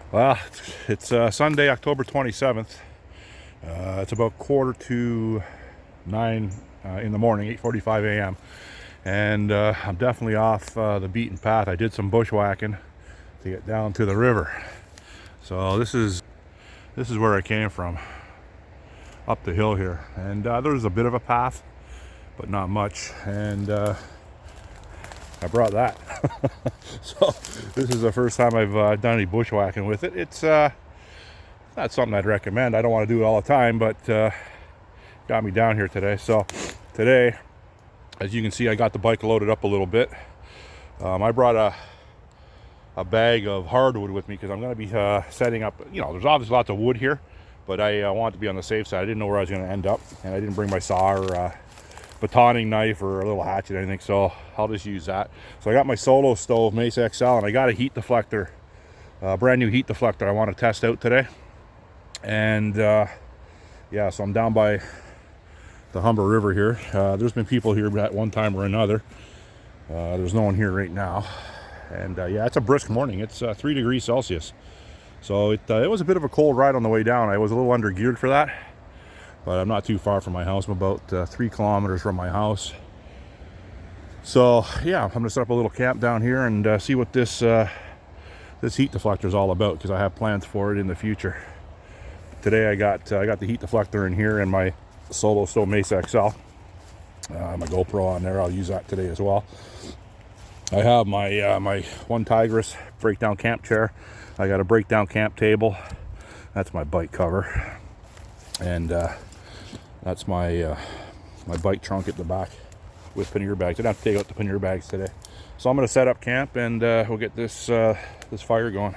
Well, it's Sunday, October 27th. It's about 8:45 in the morning, 8:45 a.m. And I'm definitely off the beaten path. I did some bushwhacking to get down to the river. So this is where I came from, up the hill here. And there's a bit of a path, but not much. And I brought that. So this is the first time I've done any bushwhacking with it. It's not something I'd recommend. I don't want to do it all the time, but got me down here today. So today, as you can see, I got the bike loaded up a little bit. I brought a bag of hardwood with me because I'm going to be setting up. You know, there's obviously lots of wood here, but I wanted to be on the safe side. I didn't know where I was going to end up, and I didn't bring my saw or batoning knife or a little hatchet or anything, so I'll just use that. So I got my Solo Stove Mesa XL, and I got a heat deflector, brand new heat deflector I want to test out today. And yeah, so I'm down by the Humber River here. There's been people here at one time or another. There's no one here right now. And yeah, it's a brisk morning. It's 3 degrees Celsius. So it was a bit of a cold ride on the way down. I was a little under geared for that, but I'm not too far from my house. I'm about 3 kilometers from my house. So yeah, I'm gonna set up a little camp down here and see what this heat deflector is all about, because I have plans for it in the future. Today I got the heat deflector in here and my Solo Stove Mesa XL. My GoPro on there. I'll use that today as well. I have my my one Tigris breakdown camp chair. I got a breakdown camp table. That's my bike cover, and that's my my bike trunk at the back with pannier bags. I don't have to take out the pannier bags today. So I'm going to set up camp and we'll get this this fire going.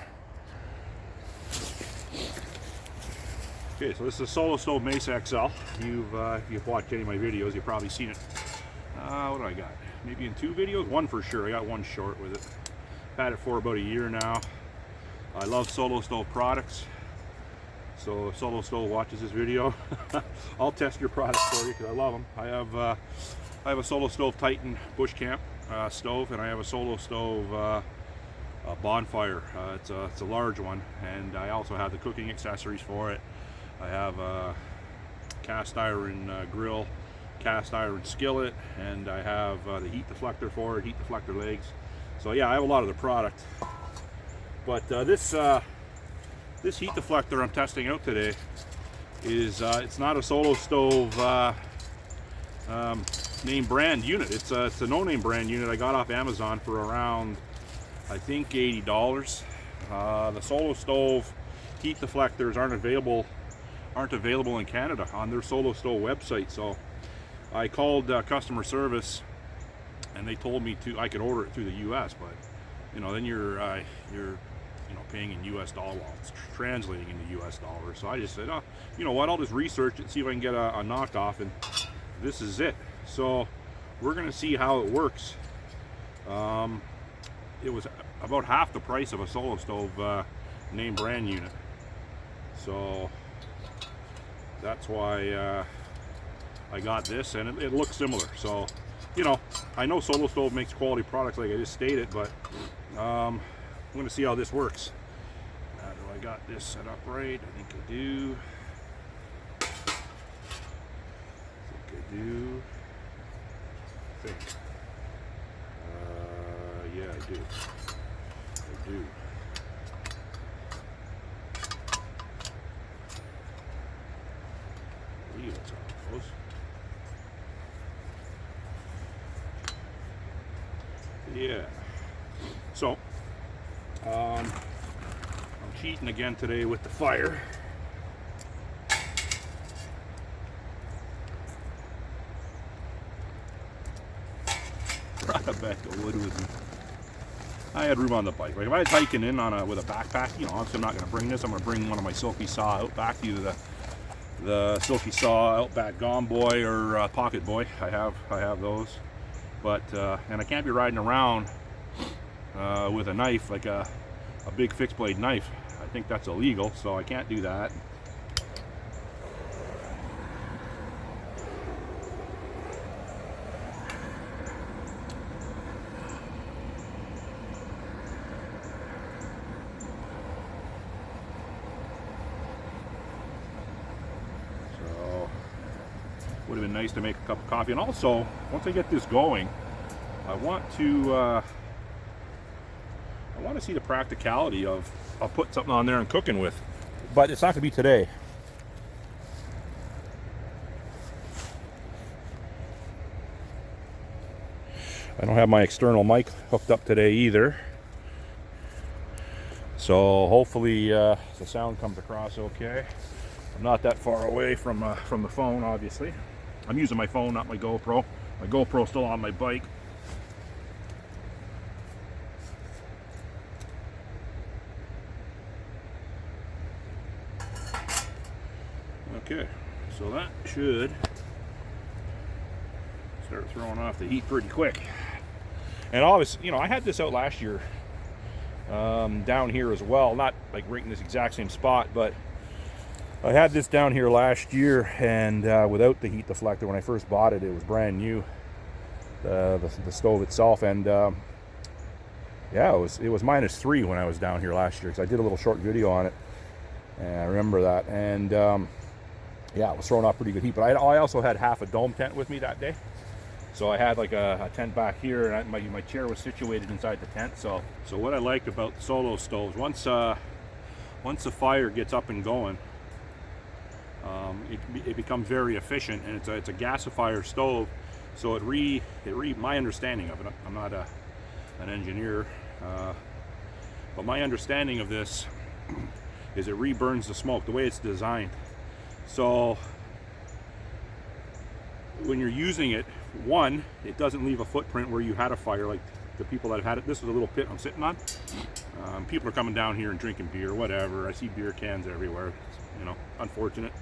Okay, so this is a Solo Stove Mesa XL. If you've watched any of my videos, you've probably seen it. What do I got? Maybe in 2 videos? 1 for sure. I got 1 short with it. I've had it for about a year now. I love Solo Stove products. So if Solo Stove watches this video, I'll test your products for you because I love them. I have a Solo Stove Titan Bush Camp stove, and I have a Solo Stove bonfire. It's a large one, and I also have the cooking accessories for it. I have a cast iron grill, cast iron skillet, and I have the heat deflector for it, heat deflector legs. So yeah, I have a lot of the product. But this heat deflector I'm testing out today is it's not a Solo Stove name brand unit. It's a no-name brand unit I got off Amazon for around, I think, $80. The Solo Stove heat deflectors aren't available in Canada on their Solo Stove website. So I called customer service, and they told me I could order it through the U.S. But you know, then you're paying in U.S. dollars. Well, it's translating into U.S. dollars. So I just said, oh, you know what? I'll just research it, see if I can get a knockoff, and this is it. So we're gonna see how it works. It was about half the price of a Solo Stove name brand unit. So that's why I got this, and it looks similar. So, you know, I know Solo Stove makes quality products like I just stated, but I'm going to see how this works. Do I got this set up right? I think I do. Yeah, I do. That's how it goes. Yeah. So, I'm cheating again today with the fire. Brought a bag of wood with me. I had room on the bike. Like if I was hiking in with a backpack, you know, obviously I'm not going to bring this. I'm going to bring one of my Silky Saw Outback, either the Silky Saw Outback Gone Boy or Pocket Boy. I have those. But and I can't be riding around with a knife, like a big fixed blade knife. I think that's illegal, so I can't do that. Would have been nice to make a cup of coffee. And also, once I get this going, I want to see the practicality of putting something on there and cooking with. But it's not going to be today. I don't have my external mic hooked up today either. So hopefully the sound comes across okay. I'm not that far away from the phone, obviously. I'm using my phone, not my GoPro. My GoPro's still on my bike. Okay, so that should start throwing off the heat pretty quick. And obviously, you know, I had this out last year down here as well. Not like right in this exact same spot, but I had this down here last year, and without the heat deflector. When I first bought it, it was brand new, the stove itself, and yeah, it was -3 when I was down here last year, because I did a little short video on it, and I remember that. And yeah, it was throwing off pretty good heat. But I also had half a dome tent with me that day. So I had like a tent back here, and my chair was situated inside the tent. So what I like about the Solo stoves, once the fire gets up and going, it becomes very efficient, and it's a gasifier stove. So my understanding of it, I'm not an engineer, but my understanding of this is it reburns the smoke the way it's designed. So when you're using it, one, it doesn't leave a footprint where you had a fire like the people that have had it. This is a little pit I'm sitting on. People are coming down here and drinking beer, whatever. I see beer cans everywhere. It's, you know, unfortunate.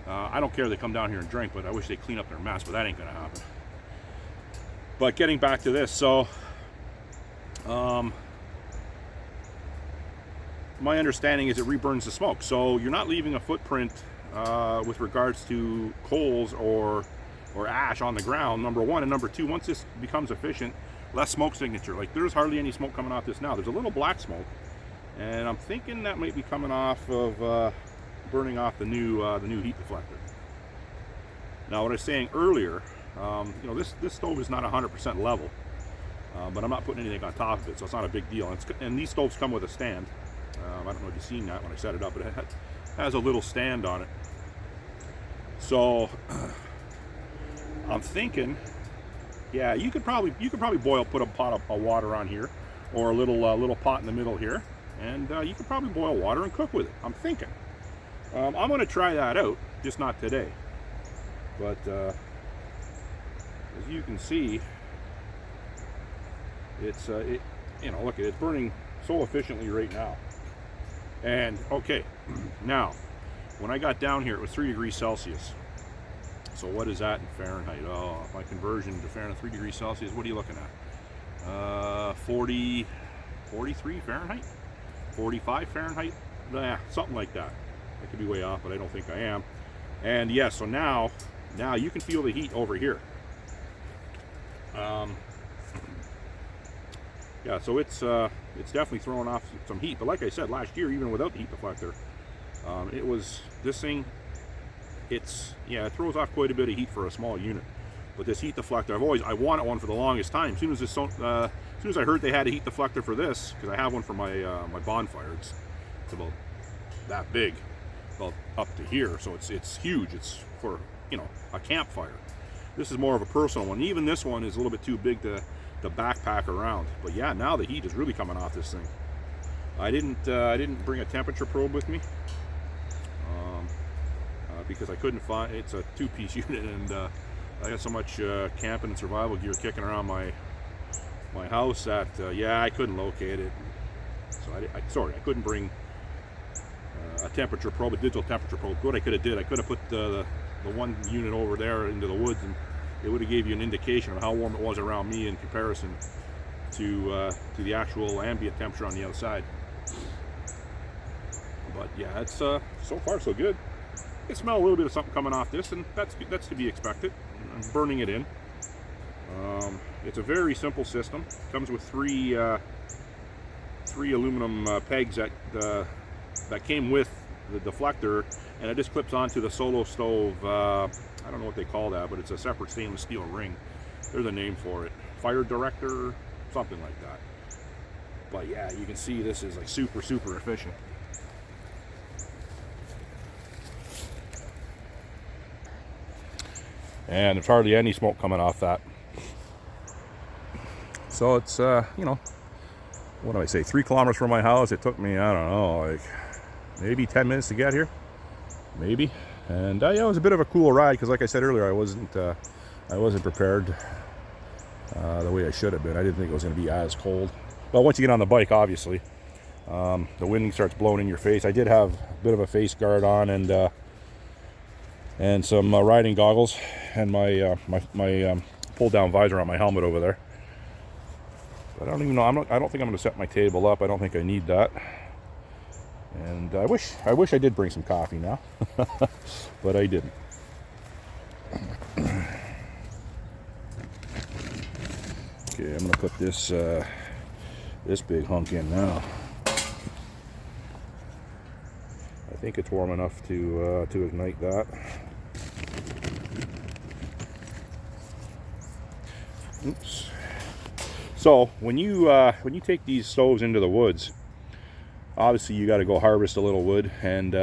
I don't care they come down here and drink, but I wish they clean up their mess, but that ain't gonna happen. But getting back to this, so my understanding is it reburns the smoke. So you're not leaving a footprint with regards to coals or ash on the ground, number one. And number two, once this becomes efficient, less smoke signature. Like, there's hardly any smoke coming off this now. There's a little black smoke, and I'm thinking that might be coming off of burning off the new heat deflector. Now, what I was saying earlier, you know, this stove is not 100% level, but I'm not putting anything on top of it, so it's not a big deal. And these stoves come with a stand. I don't know if you've seen that when I set it up, but it has a little stand on it. So I'm thinking, yeah, you could probably put a pot of water on here, or a little pot in the middle here, and you could probably boil water and cook with it. I'm thinking. I'm going to try that out, just not today. But as you can see, it's you know, look, it's burning so efficiently right now. And okay, now when I got down here, it was 3 degrees Celsius. So what is that in Fahrenheit? Oh, my conversion to Fahrenheit, 3 degrees Celsius, what are you looking at? 43 Fahrenheit? 45 Fahrenheit? Nah, something like that. I could be way off, but I don't think I am. And yeah, so now you can feel the heat over here. Yeah, so it's definitely throwing off some heat. But like I said, last year, even without the heat deflector, this thing, it throws off quite a bit of heat for a small unit. But this heat deflector, I wanted one for the longest time. As soon as I heard they had a heat deflector for this, because I have one for my my bonfire. It's about that big, about up to here, so it's huge. It's for, you know, a campfire. This is more of a personal one. Even this one is a little bit too big to backpack around. But yeah, now the heat is really coming off this thing. I didn't bring a temperature probe with me because I couldn't find. It's a 2-piece unit, and I got so much camping and survival gear kicking around my house that I couldn't locate it. So I couldn't bring a temperature probe, a digital temperature probe. What I could have did, I could have put the one unit over there into the woods, and it would have gave you an indication of how warm it was around me in comparison to the actual ambient temperature on the outside. But yeah, it's so far so good. You can smell a little bit of something coming off this, and that's to be expected. I'm burning it in. It's a very simple system. It comes with three aluminum pegs that came with deflector, and it just clips onto the Solo Stove. I don't know what they call that, but it's a separate stainless steel ring. There's a name for it. Fire director, something like that. But yeah, you can see this is like super efficient. And there's hardly any smoke coming off that. So it's, you know, what do I say, 3 kilometers from my house. It took me, I don't know, like maybe 10 minutes to get here, maybe. And yeah, it was a bit of a cool ride because, like I said earlier, I wasn't prepared the way I should have been. I didn't think it was going to be as cold. But once you get on the bike, obviously, the wind starts blowing in your face. I did have a bit of a face guard on and some riding goggles and my pull down visor on my helmet over there. But I don't even know. I don't think I'm going to set my table up. I don't think I need that. And I wish I did bring some coffee now, but I didn't. Okay, I'm going to put this this big hunk in now. I think it's warm enough to ignite that. Oops. So when you take these stoves into the woods, obviously you got to go harvest a little wood and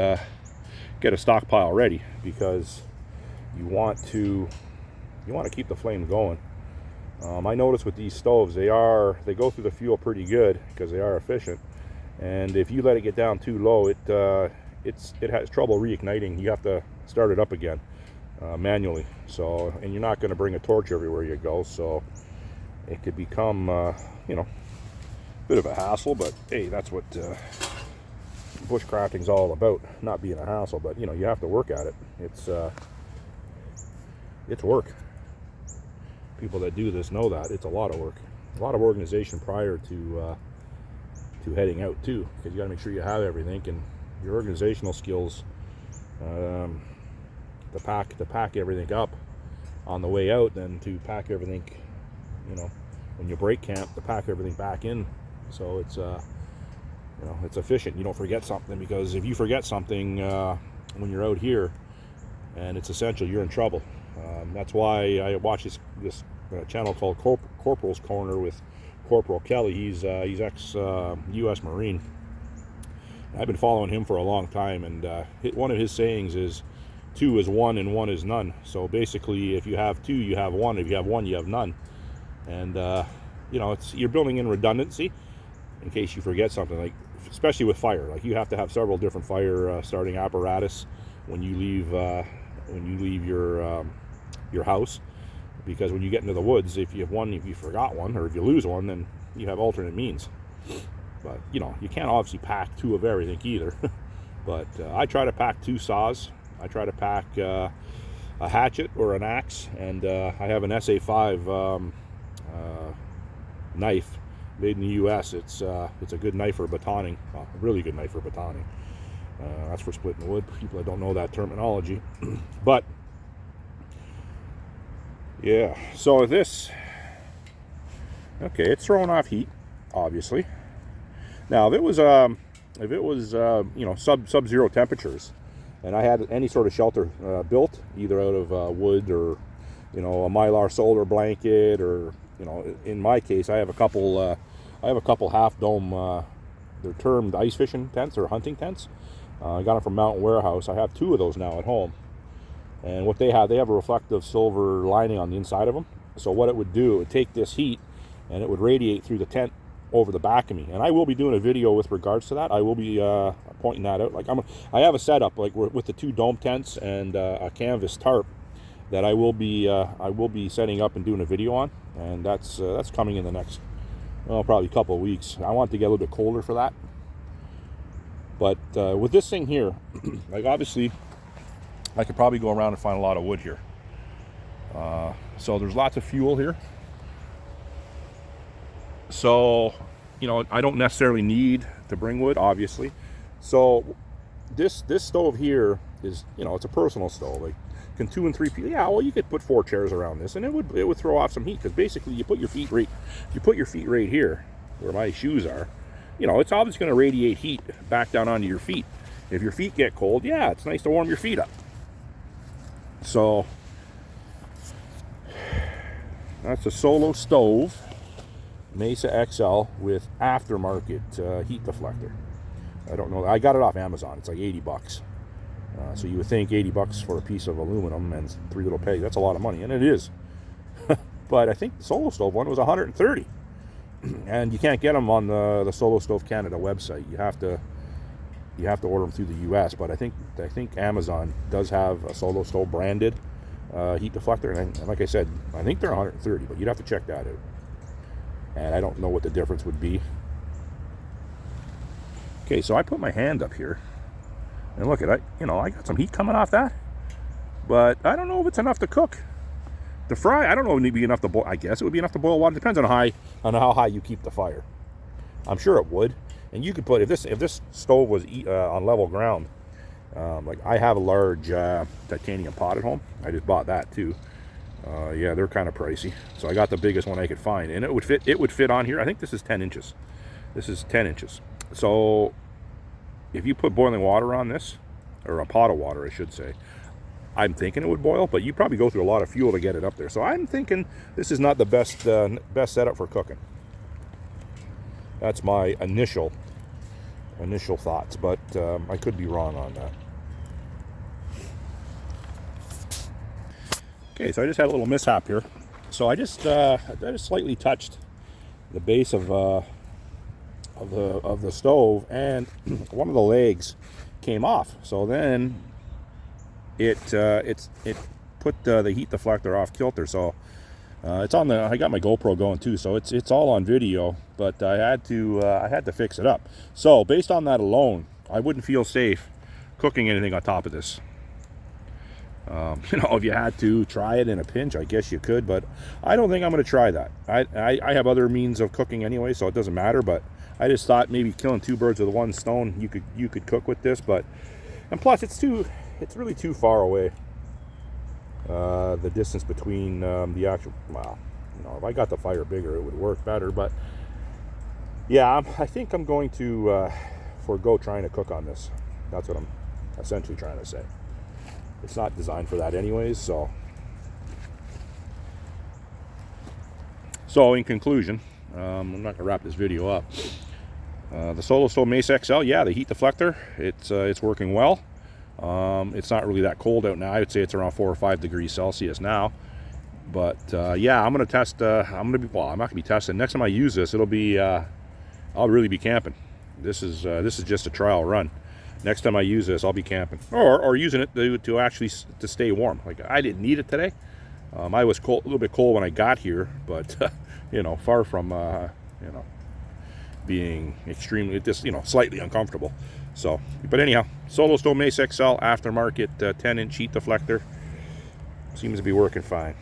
get a stockpile ready, because you want to keep the flame going. I notice with these stoves, they go through the fuel pretty good because they are efficient, and if you let it get down too low, it has trouble reigniting. You have to start it up again manually. So, and you're not going to bring a torch everywhere you go, so it could become you know, a bit of a hassle. But hey, that's what bushcrafting's all about, not being a hassle. But you know, you have to work at it. It's work. People that do this know that it's a lot of work, a lot of organization prior to heading out too, because you got to make sure you have everything, and your organizational skills to pack everything up on the way out, then to pack everything, you know, when you break camp, to pack everything back in. So it's you know, it's efficient. You don't forget something, because if you forget something when you're out here and it's essential, you're in trouble. That's why I watch this channel called Corporal's Corner with Corporal Kelly. He's ex U.S. Marine. I've been following him for a long time, and one of his sayings is, 2 is 1 and 1 is none. So basically, if you have 2, you have 1. If you have 1, you have none. And you know, you're building in redundancy in case you forget something, like especially with fire. Like, you have to have several different fire starting apparatus when you leave your house, because when you get into the woods, if you forgot one, or if you lose one, then you have alternate means. But you know, you can't obviously pack 2 of everything either. But I try to pack 2 saws. I try to pack a hatchet or an axe, and I have an SA5 knife made in the U.S. It's a good knife for batoning, a really good knife for batoning. That's for splitting wood. People that don't know that terminology, but yeah. So this, okay, it's throwing off heat, obviously. Now, if it was you know, sub-zero temperatures, and I had any sort of shelter built, either out of wood, or you know, a Mylar solar blanket, or you know, in my case, I have a couple half dome. They're termed ice fishing tents or hunting tents. I got them from Mountain Warehouse. I have 2 of those now at home. And what they have a reflective silver lining on the inside of them. So what it would do, it would take this heat and it would radiate through the tent over the back of me. And I will be doing a video with regards to that. I will be pointing that out. Like, I have a setup like with the 2 dome tents and a canvas tarp that I will be setting up and doing a video on. And that's coming in the next, well, probably a couple of weeks. I want it to get a little bit colder for that. But with this thing here, like, obviously, I could probably go around and find a lot of wood here. So there's lots of fuel here. So, you know, I don't necessarily need to bring wood, obviously. So this stove here is, you know, it's a personal stove. Like, can 2 and 3 people? Yeah, well, you could put 4 chairs around this, and it would throw off some heat, because basically you put your feet right here where my shoes are. You know, it's obviously going to radiate heat back down onto your feet. if your feet get cold, yeah, it's nice to warm your feet up. So that's a Solo Stove Mesa XL with aftermarket heat deflector. I don't know. I got it off Amazon. It's like 80 bucks. So you would think 80 bucks for a piece of aluminum and 3 little pegs. That's a lot of money, and it is. But I think the Solo Stove one was 130. And you can't get them on the Solo Stove Canada website. You have to order them through the US. But I think Amazon does have a Solo Stove branded heat deflector, and like I said, I think they're 130, but you'd have to check that out. And I don't know what the difference would be. Okay, so I put my hand up here, and look at it. I got some heat coming off that, but I don't know if it's enough to cook. To fry, I don't know if it would be enough to boil. I guess it would be enough to boil water. Depends on how high you keep the fire. I'm sure it would. And you could put, if this stove was on level ground, like I have a large titanium pot at home. I just bought that too. Yeah, they're kind of pricey. So I got the biggest one I could find, and it would fit on here. I think this is 10 inches. This is 10 inches. So if you put boiling water on this, or a pot of water, I should say, I'm thinking it would boil, but you probably go through a lot of fuel to get it up there. So I'm thinking this is not the best setup for cooking. That's my initial thoughts, but I could be wrong on that. Okay, so I just had a little mishap here. So I just slightly touched the base of the stove, and one of the legs came off. So then it put the heat deflector off kilter. So it's on I got my GoPro going too, so it's all on video. But I had to fix it up. So based on that alone, I wouldn't feel safe cooking anything on top of this. If you had to try it in a pinch, I guess you could, but I don't think I'm going to try that. I have other means of cooking anyway, so it doesn't matter. But I just thought maybe killing 2 birds with one stone, you could cook with this. And plus it's really too far away. The distance between the actual, well, if I got the fire bigger, it would work better. But yeah, I think I'm going to forego trying to cook on this. That's what I'm essentially trying to say. It's not designed for that anyways. So in conclusion, I'm not going to wrap this video up. The Solo Stove Mesa XL, yeah, the heat deflector, it's working well. It's not really that cold out now. I would say it's around 4 or 5 degrees Celsius now. But yeah, I'm going to test. I'm not going to be testing. Next time I use this, it'll be I'll really be camping. This is just a trial run. Next time I use this, I'll be camping, or using it to actually to stay warm. Like, I didn't need it today. I was a little bit cold when I got here, but far from being extremely, just slightly uncomfortable. So, but anyhow, Solo Stove Mesa XL aftermarket 10-inch heat deflector seems to be working fine.